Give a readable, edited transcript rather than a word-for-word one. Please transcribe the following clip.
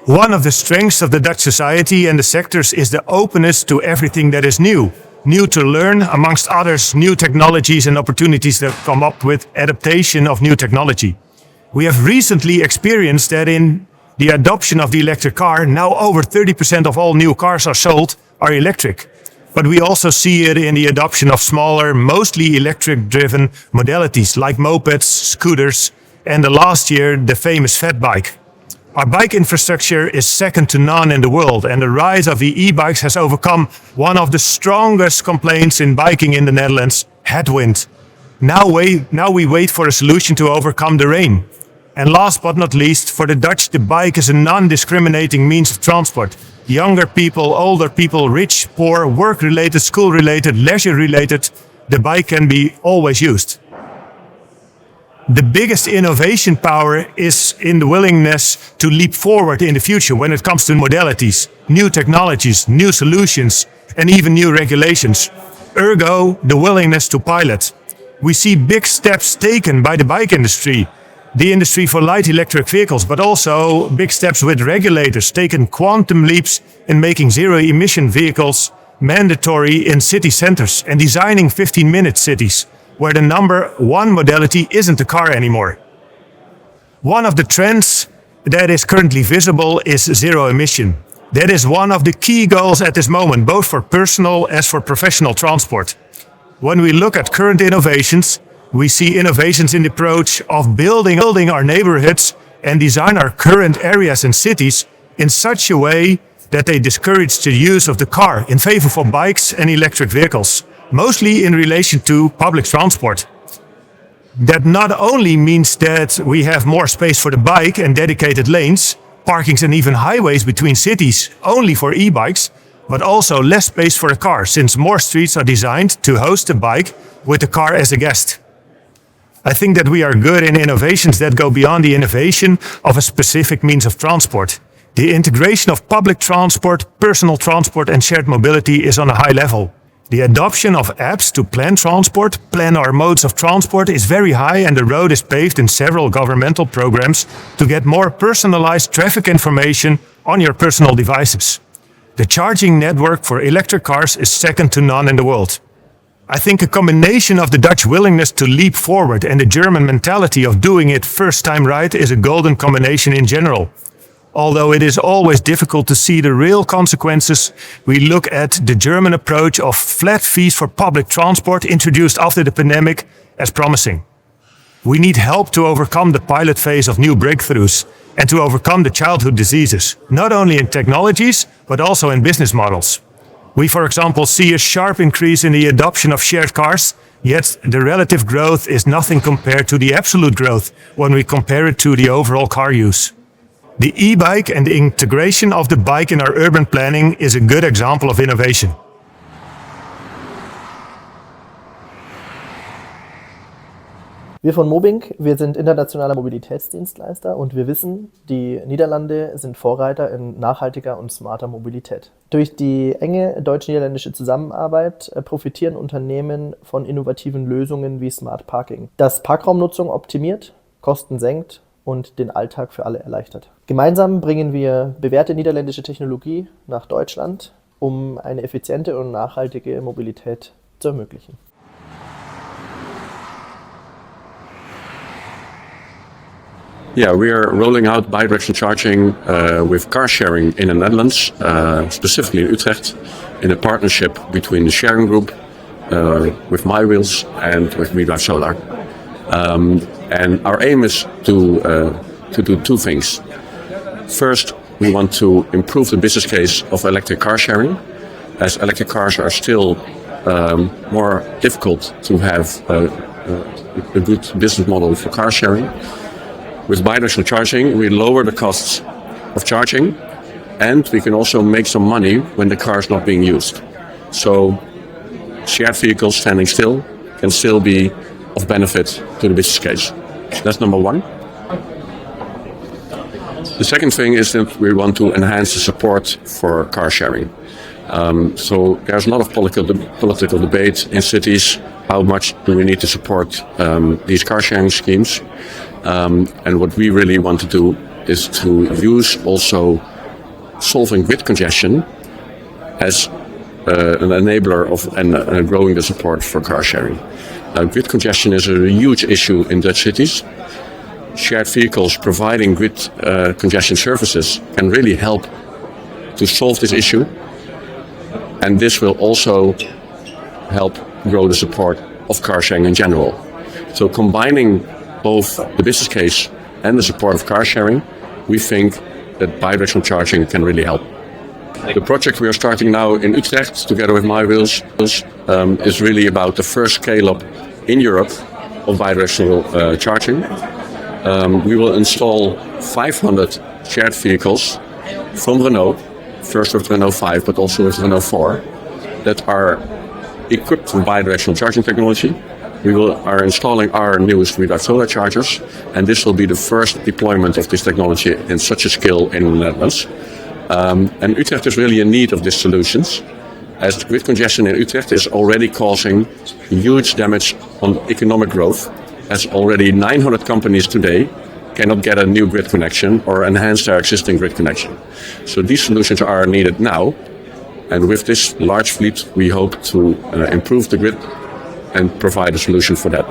One of the strengths of the Dutch society and the sectors is the openness to everything that is new. New to learn, amongst others, new technologies and opportunities that come up with adaptation of new technology. We have recently experienced that in the adoption of the electric car. Now over 30% of all new cars are sold are electric. But we also see it in the adoption of smaller, mostly electric-driven modalities like mopeds, scooters, and last year, the famous fat bike. Our bike infrastructure is second to none in the world, and the rise of the e-bikes has overcome one of the strongest complaints in biking in the Netherlands, headwind. Now we wait for a solution to overcome the rain. And last but not least, for the Dutch, the bike is a non-discriminating means of transport. Younger people, older people, rich, poor, work-related, school-related, leisure-related, the bike can be always used. The biggest innovation power is in the willingness to leap forward in the future when it comes to modalities, new technologies, new solutions, and even new regulations. Ergo, the willingness to pilot. We see big steps taken by the bike industry, the industry for light electric vehicles, but also big steps with regulators, taking quantum leaps in making zero-emission vehicles mandatory in city centers and designing 15-minute cities, where the number one modality isn't the car anymore. One of the trends that is currently visible is zero emission. That is one of the key goals at this moment, both for personal as for professional transport. When we look at current innovations, we see innovations in the approach of building our neighborhoods and design our current areas and cities in such a way that they discourage the use of the car in favor for bikes and electric vehicles, mostly in relation to public transport. That not only means that we have more space for the bike and dedicated lanes, parkings and even highways between cities only for e-bikes, but also less space for a car, since more streets are designed to host a bike with the car as a guest. I think that we are good in innovations that go beyond the innovation of a specific means of transport. The integration of public transport, personal transport and shared mobility is on a high level. The adoption of apps to plan our modes of transport is very high, and the road is paved in several governmental programs to get more personalized traffic information on your personal devices. The charging network for electric cars is second to none in the world. I think a combination of the Dutch willingness to leap forward and the German mentality of doing it first time right is a golden combination in general. Although it is always difficult to see the real consequences, we look at the German approach of flat fees for public transport introduced after the pandemic as promising. We need help to overcome the pilot phase of new breakthroughs and to overcome the childhood diseases, not only in technologies, but also in business models. We, for example, see a sharp increase in the adoption of shared cars, yet the relative growth is nothing compared to the absolute growth when we compare it to the overall car use. The e-bike and the integration of the bike in our urban planning is a good example of innovation. Wir von Mobink, wir sind internationaler Mobilitätsdienstleister und wir wissen, die Niederlande sind Vorreiter in nachhaltiger und smarter Mobilität. Durch die enge deutsch-niederländische Zusammenarbeit profitieren Unternehmen von innovativen Lösungen wie Smart Parking, das Parkraumnutzung optimiert, Kosten senkt und den Alltag für alle erleichtert. Gemeinsam bringen wir bewährte niederländische Technologie nach Deutschland, um eine effiziente und nachhaltige Mobilität zu ermöglichen. Yeah, we are rolling out bidirectional charging with car sharing in the Netherlands, specifically in Utrecht, in a partnership between the sharing group with MyWheels and with WeDrive Solar. And our aim is to do two things. First, we want to improve the business case of electric car sharing, as electric cars are still more difficult to have a good business model for car sharing. With bidirectional charging, we lower the costs of charging, and we can also make some money when the car is not being used. So shared vehicles standing still can still be of benefit to the business case. That's number one. The second thing is that we want to enhance the support for car sharing. So there's a lot of political debate in cities. How much do we need to support these car sharing schemes? And what we really want to do is to use also solving grid congestion as an enabler of and growing the support for car sharing. Grid congestion is a huge issue in Dutch cities. Shared vehicles providing grid congestion services can really help to solve this issue. And this will also help grow the support of car sharing in general. So combining both the business case and the support of car sharing, we think that bidirectional charging can really help. The project we are starting now in Utrecht, together with MyWheels, is really about the first scale-up in Europe of bidirectional charging. We will install 500 shared vehicles from Renault, first with Renault 5, but also with Renault 4, that are equipped with bidirectional charging technology. We are installing our newest redox solar chargers, and this will be the first deployment of this technology in such a scale in the Netherlands. And Utrecht is really in need of these solutions, as grid congestion in Utrecht is already causing huge damage on economic growth, as already 900 companies today cannot get a new grid connection or enhance their existing grid connection. So these solutions are needed now, and with this large fleet we hope to improve the grid and provide a solution for that.